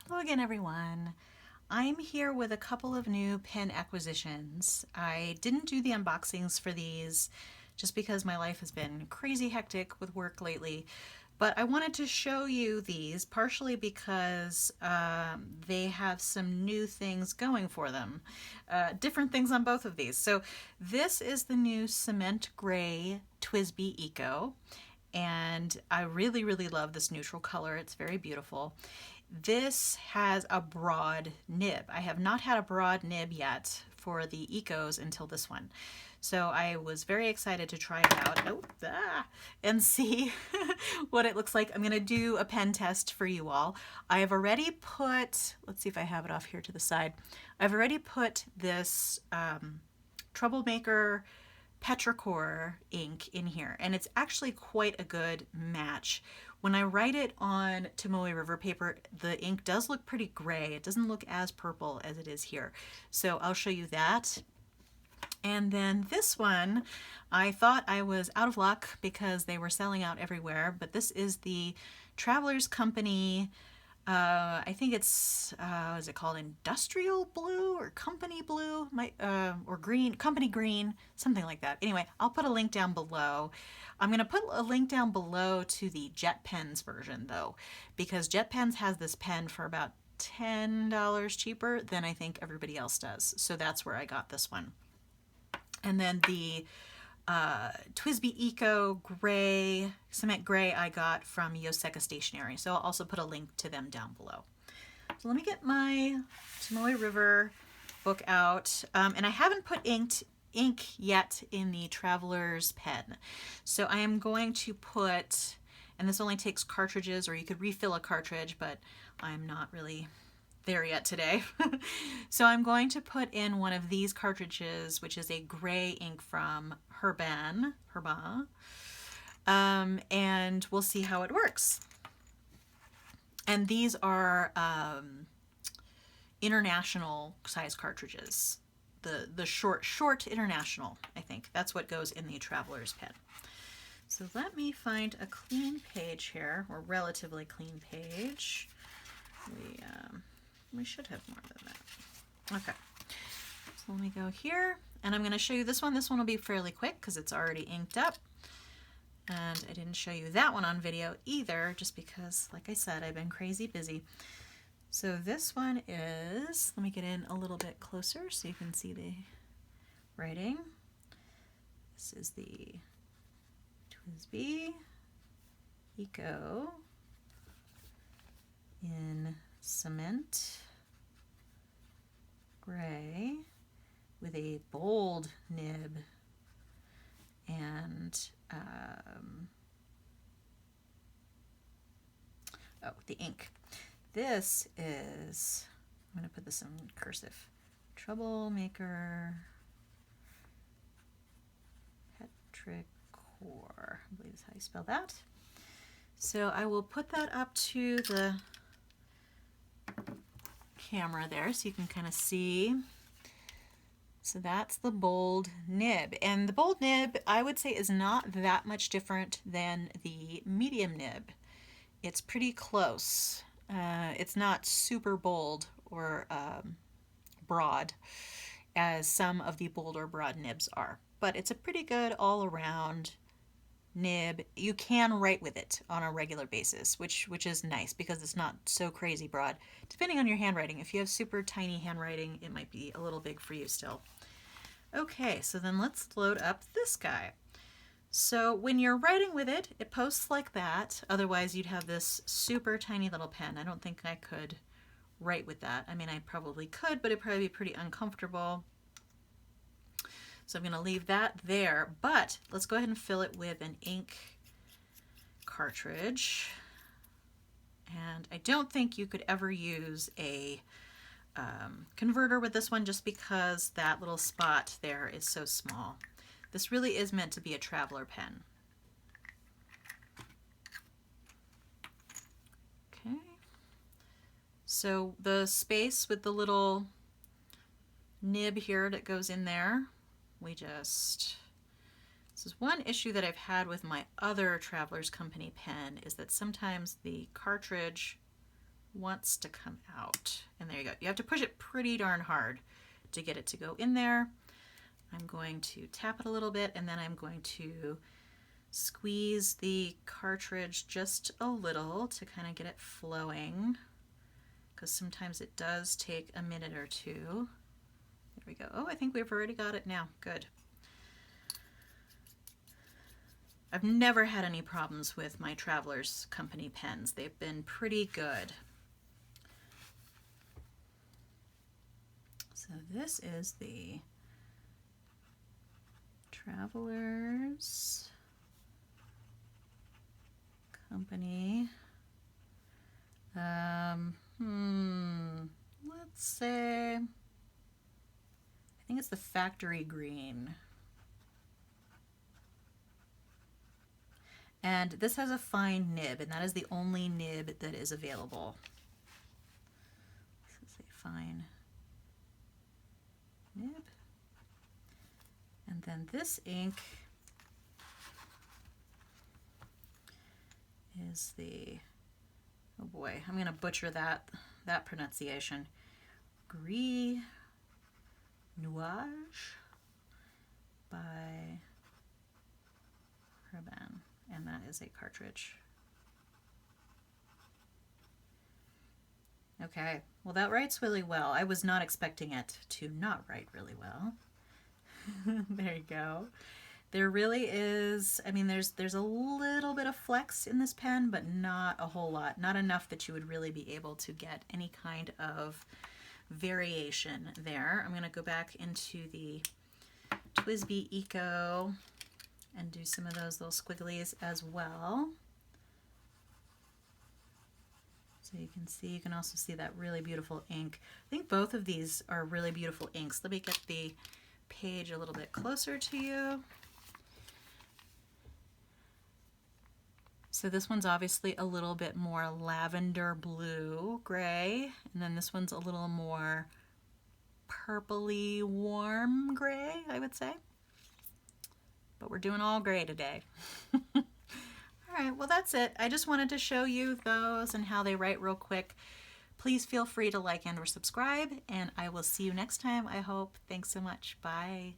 Hello again, everyone. I'm here with a couple of new pen acquisitions. I didn't do the unboxings for these just because my life has been crazy hectic with work lately, but I wanted to show you these partially because they have some new things going for them. Different things on both of these. So this is the new Cement Gray TWSBI Eco, and I really love this neutral color. It's very beautiful. This has a broad nib. I have not had a broad nib yet for the Ecos until this one. So I was very excited to try it out and see what it looks like. I'm going to do a pen test for you all. I have already put, let's see if I have it off here to the side. I've already put this Troublemaker petrichor ink in here, and it's actually quite a good match. When I write it on Tomoe River paper, the ink does look pretty gray. It doesn't look as purple as it is here. So I'll show you that. And then this one, I thought I was out of luck because they were selling out everywhere, but this is the Travelers Company, I think it's, is it called Industrial Blue or Company Blue? Or Green, Company Green, something like that. Anyway, I'll put a link down below. I'm going to put a link down below to the Jet Pens version though, because Jet Pens has this pen for about $10 cheaper than I think everybody else does. So that's where I got this one. And then the TWSBI Eco Gray, Cement Gray I got from Yoseka Stationery. So I'll also put a link to them down below. So let me get my Tomoe River book out. And I haven't put ink yet in the Traveler's pen. So I am going to put, and this only takes cartridges, or you could refill a cartridge, but I'm not really there yet today. So I'm going to put in one of these cartridges, which is a gray ink from Herbin, and we'll see how it works. And these are international size cartridges. The short international, I think. That's what goes in the Traveler's pen. So let me find a clean page here, or relatively clean page. We should have more than that. Okay, so let me go here, and I'm going to show you this one. This one will be fairly quick because it's already inked up. And I didn't show you that one on video either, just because, like I said, I've been crazy busy. So this one is, let me get in a little bit closer so you can see the writing. This is the TWSBI Eco in Cement Gray with a bold nib and the ink. This is, I'm going to put this in cursive, Troublemaker petrichor, I believe is how you spell that. So I will put that up to the camera there so you can kind of see. So that's the bold nib, and the bold nib I would say is not that much different than the medium nib. It's pretty close. It's not super bold or broad as some of the bold or broad nibs are, but it's a pretty good all-around nib. You can write with it on a regular basis, which is nice because it's not so crazy broad. Depending on your handwriting, if you have super tiny handwriting, it might be a little big for you still. Okay, so then let's load up this guy. So when you're writing with it, it posts like that. Otherwise, you'd have this super tiny little pen. I don't think I could write with that. I mean, I probably could, but it'd probably be pretty uncomfortable. So I'm going to leave that there, but let's go ahead and fill it with an ink cartridge. And I don't think you could ever use a converter with this one just because that little spot there is so small. This really is meant to be a traveler pen. Okay. So the space with the little nib here that goes in there, this is one issue that I've had with my other Travelers Company pen, is that sometimes the cartridge wants to come out. And there you go. You have to push it pretty darn hard to get it to go in there. I'm going to tap it a little bit, and then I'm going to squeeze the cartridge just a little to kind of get it flowing, because sometimes it does take a minute or two. There we go. Oh, I think we've already got it now. Good. I've never had any problems with my Travelers Company pens. They've been pretty good. So this is the Travelers Company. Let's say, I think it's the factory green. And this has a fine nib, and that is the only nib that is available. This is a fine nib. And then this ink is the, oh boy, I'm going to butcher that pronunciation. Gris Nuage by Urban, and that is a cartridge. Okay, well that writes really well. I was not expecting it to not write really well. There you go. There really is, I mean, there's a little bit of flex in this pen, but not a whole lot. Not enough that you would really be able to get any kind of variation there. I'm going to go back into the TWSBI Eco and do some of those little squigglies as well. So you can see, you can also see that really beautiful ink. I think both of these are really beautiful inks. Let me get the page a little bit closer to you. So this one's obviously a little bit more lavender blue gray, and then this one's a little more purpley warm gray, I would say. But we're doing all gray today. All right, well that's it. I just wanted to show you those and how they write real quick. Please feel free to like and or subscribe, and I will see you next time, I hope. Thanks so much. Bye.